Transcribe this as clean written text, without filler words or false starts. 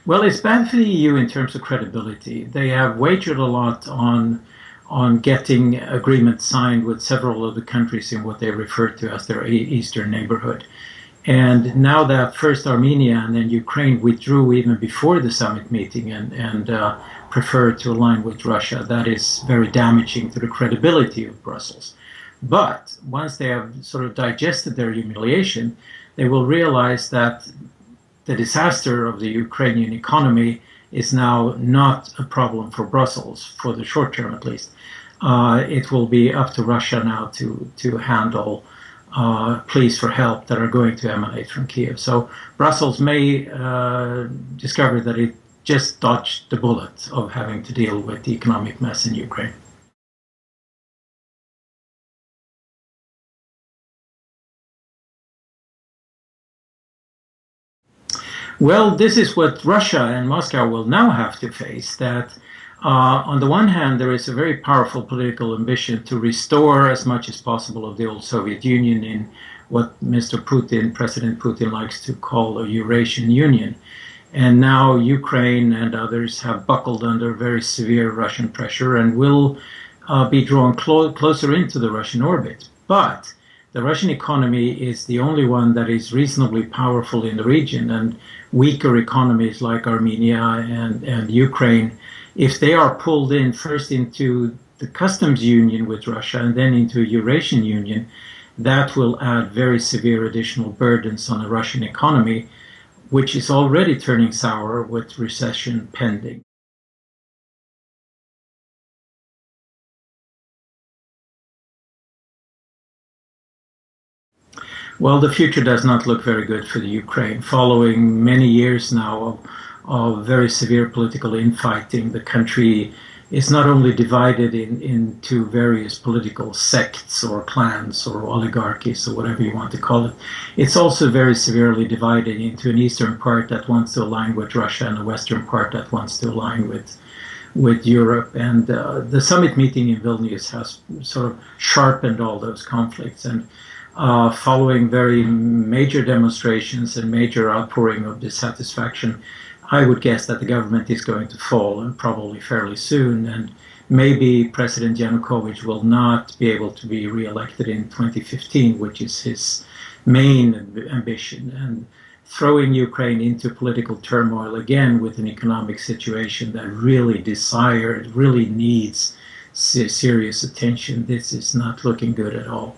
Well, it's bad for the EU in terms of credibility. They have wagered a lot on getting agreements signed with several of the countries in what they refer to as their eastern neighborhood. And now that first Armenia and then Ukraine withdrew even before the summit meeting and preferred to align with Russia, that is very damaging to the credibility of Brussels. But once they have sort of digested their humiliation, they will realize that the disaster of the Ukrainian economy is now not a problem for Brussels, for the short term at least. It will be up to Russia now to handle pleas for help that are going to emanate from Kiev. So Brussels may discover that it just dodged the bullet of having to deal with the economic mess in Ukraine. Well, this is what Russia and Moscow will now have to face, that on the one hand, there is a very powerful political ambition to restore as much as possible of the old Soviet Union in what Mr. Putin, President Putin, likes to call a Eurasian Union. And now Ukraine and others have buckled under very severe Russian pressure and will be drawn closer into the Russian orbit. But the Russian economy is the only one that is reasonably powerful in the region, and weaker economies like Armenia and Ukraine, if they are pulled in first into the customs union with Russia and then into a Eurasian Union, that will add very severe additional burdens on the Russian economy, which is already turning sour with recession pending. Well, the future does not look very good for the Ukraine. Following many years now of very severe political infighting, the country is not only divided into various political sects or clans or oligarchies or whatever you want to call it. It's also very severely divided into an eastern part that wants to align with Russia and a western part that wants to align with Europe. And the summit meeting in Vilnius has sort of sharpened all those conflicts. And following very major demonstrations and major outpouring of dissatisfaction, I would guess that the government is going to fall, and probably fairly soon, and maybe President Yanukovych will not be able to be re-elected in 2015, which is his main ambition. And throwing Ukraine into political turmoil again with an economic situation that really needs serious attention, this is not looking good at all.